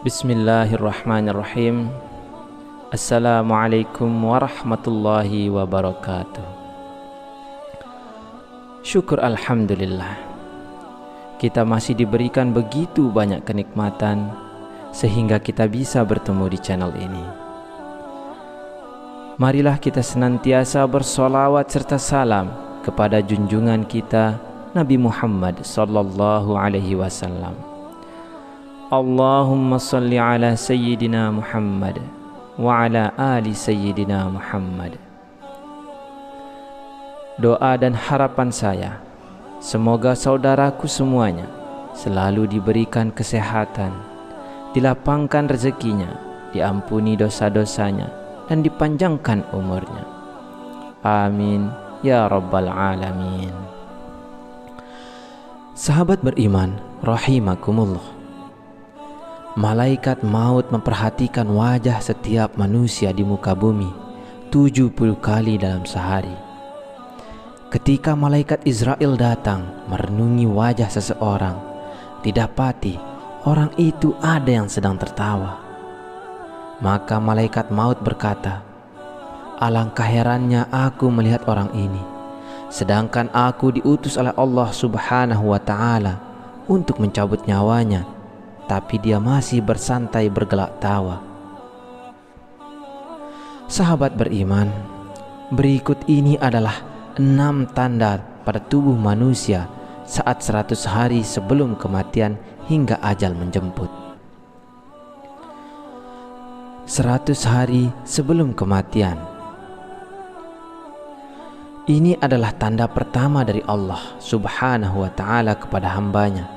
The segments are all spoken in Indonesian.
Bismillahirrahmanirrahim. Assalamualaikum warahmatullahi wabarakatuh. Syukur alhamdulillah, kita masih diberikan begitu banyak kenikmatan sehingga kita bisa bertemu di channel ini. Marilah kita senantiasa bersolawat serta salam kepada junjungan kita Nabi Muhammad sallallahu alaihi wasallam. Allahumma salli ala Sayyidina Muhammad wa ala ali Sayyidina Muhammad. Doa dan harapan saya, semoga saudaraku semuanya selalu diberikan kesehatan, dilapangkan rezekinya, diampuni dosa-dosanya, dan dipanjangkan umurnya. Amin ya rabbal alamin. Sahabat beriman rahimakumullah, malaikat maut memperhatikan wajah setiap manusia di muka bumi 70 kali dalam sehari. Ketika malaikat Israel datang merenungi wajah seseorang, didapati orang itu ada yang sedang tertawa. Maka malaikat maut berkata, "Alangkah herannya aku melihat orang ini, sedangkan aku diutus oleh Allah Subhanahu wa ta'ala untuk mencabut nyawanya, tapi dia masih bersantai bergelak tawa." Sahabat beriman, berikut ini adalah 6 tanda pada tubuh manusia saat 100 hari sebelum kematian hingga ajal menjemput. 100 hari sebelum kematian. Ini adalah tanda pertama dari Allah Subhanahu wa ta'ala kepada hambanya,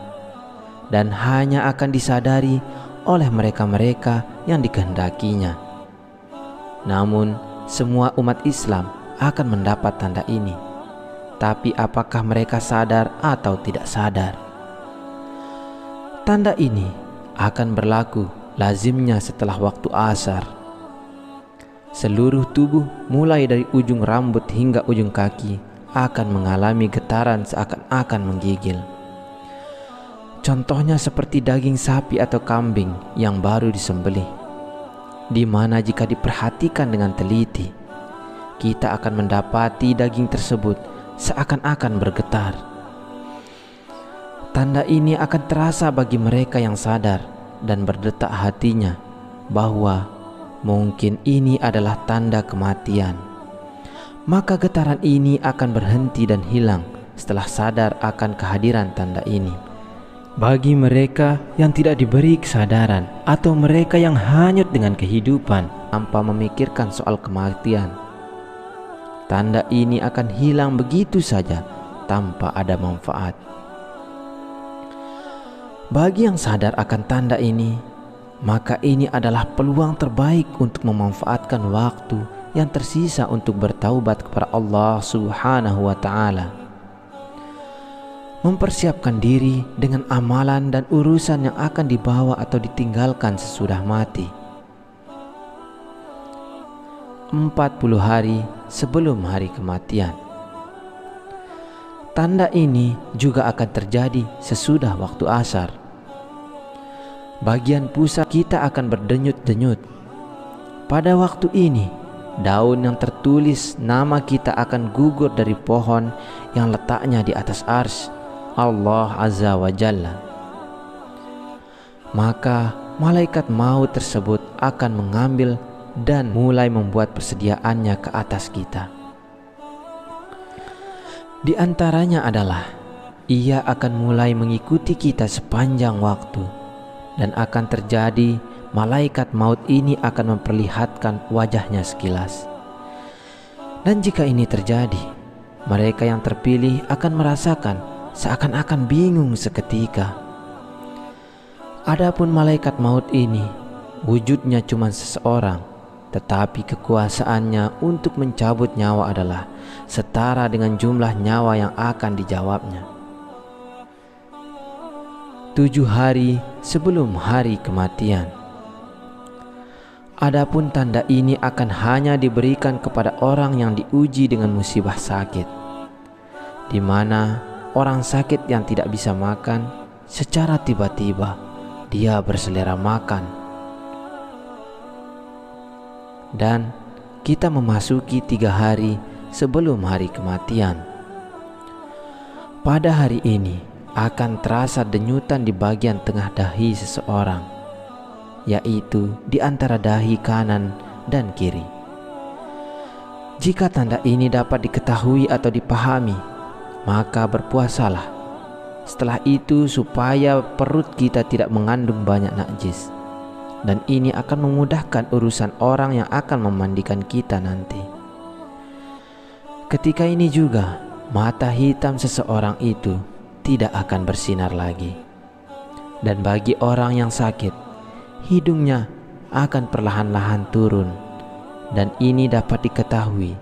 dan hanya akan disadari oleh mereka-mereka yang dikehendakinya. Namun semua umat Islam akan mendapat tanda ini, tapi apakah mereka sadar atau tidak sadar? Tanda ini akan berlaku lazimnya setelah waktu asar. Seluruh tubuh mulai dari ujung rambut hingga ujung kaki akan mengalami getaran seakan-akan menggigil. Contohnya seperti daging sapi atau kambing yang baru disembelih, di mana jika diperhatikan dengan teliti, kita akan mendapati daging tersebut seakan-akan bergetar. Tanda ini akan terasa bagi mereka yang sadar dan berdetak hatinya bahwa mungkin ini adalah tanda kematian. Maka getaran ini akan berhenti dan hilang setelah sadar akan kehadiran tanda ini. Bagi mereka yang tidak diberi kesadaran atau mereka yang hanyut dengan kehidupan tanpa memikirkan soal kematian, tanda ini akan hilang begitu saja tanpa ada manfaat. Bagi yang sadar akan tanda ini, maka ini adalah peluang terbaik untuk memanfaatkan waktu yang tersisa untuk bertaubat kepada Allah Subhanahu wa ta'ala. Mempersiapkan diri dengan amalan dan urusan yang akan dibawa atau ditinggalkan sesudah mati. 40 hari sebelum hari kematian. Tanda ini juga akan terjadi sesudah waktu asar. Bagian pusat kita akan berdenyut-denyut. Pada waktu ini, daun yang tertulis nama kita akan gugur dari pohon yang letaknya di atas arsy Allah Azza wa Jalla. Maka malaikat maut tersebut akan mengambil dan mulai membuat persediaannya ke atas kita. Di antaranya adalah ia akan mulai mengikuti kita sepanjang waktu, dan akan terjadi malaikat maut ini akan memperlihatkan wajahnya sekilas. Dan jika ini terjadi, mereka yang terpilih akan merasakan seakan-akan bingung seketika. Adapun malaikat maut ini wujudnya cuma seseorang, tetapi kekuasaannya untuk mencabut nyawa adalah setara dengan jumlah nyawa yang akan dijawabnya. 7 hari sebelum hari kematian. Adapun tanda ini akan hanya diberikan kepada orang yang diuji dengan musibah sakit, di mana orang sakit yang tidak bisa makan, secara tiba-tiba dia berselera makan dan kita memasuki 3 hari sebelum hari kematian. Pada hari ini akan terasa denyutan di bagian tengah dahi seseorang, yaitu di antara dahi kanan dan kiri. Jika tanda ini dapat diketahui atau dipahami, maka berpuasalah. Setelah itu supaya perut kita tidak mengandung banyak najis, dan ini akan memudahkan urusan orang yang akan memandikan kita nanti. Ketika ini juga mata hitam seseorang itu tidak akan bersinar lagi, dan bagi orang yang sakit, hidungnya akan perlahan-lahan turun, dan ini dapat diketahui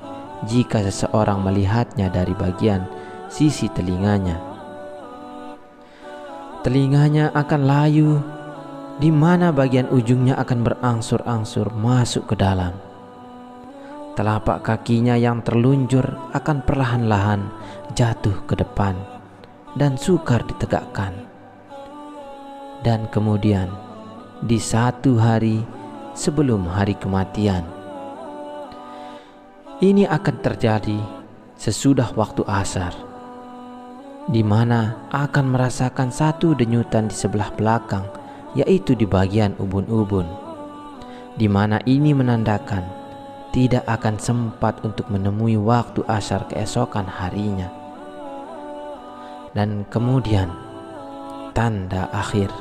jika seseorang melihatnya dari bagian sisi telinganya. Telinganya akan layu, di mana bagian ujungnya akan berangsur-angsur masuk ke dalam. Telapak kakinya yang terlunjur akan perlahan-lahan jatuh ke depan dan sukar ditegakkan. Dan kemudian di 1 hari sebelum hari kematian, ini akan terjadi sesudah waktu asar, di mana akan merasakan satu denyutan di sebelah belakang, yaitu di bagian ubun-ubun, di mana ini menandakan tidak akan sempat untuk menemui waktu asar keesokan harinya. Dan kemudian tanda akhir,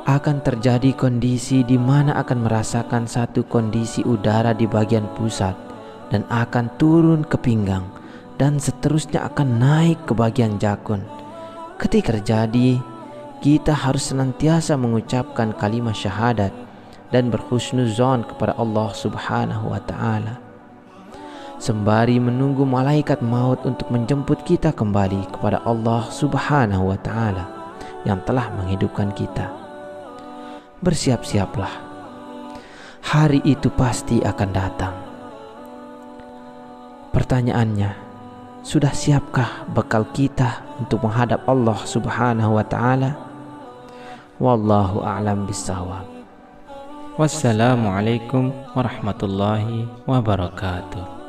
akan terjadi kondisi di mana akan merasakan satu kondisi udara di bagian pusat dan akan turun ke pinggang dan seterusnya akan naik ke bagian jakun. Ketika terjadi, kita harus senantiasa mengucapkan kalimat syahadat dan berhusnuzon kepada Allah Subhanahu wa Ta'ala, sembari menunggu malaikat maut untuk menjemput kita kembali kepada Allah Subhanahu wa Ta'ala yang telah menghidupkan kita. Bersiap-siaplah, hari itu pasti akan datang. Pertanyaannya, sudah siapkah bekal kita untuk menghadap Allah Subhanahu wa Ta'ala? Wallahu a'lam bissawab. Wassalamualaikum warahmatullahi wabarakatuh.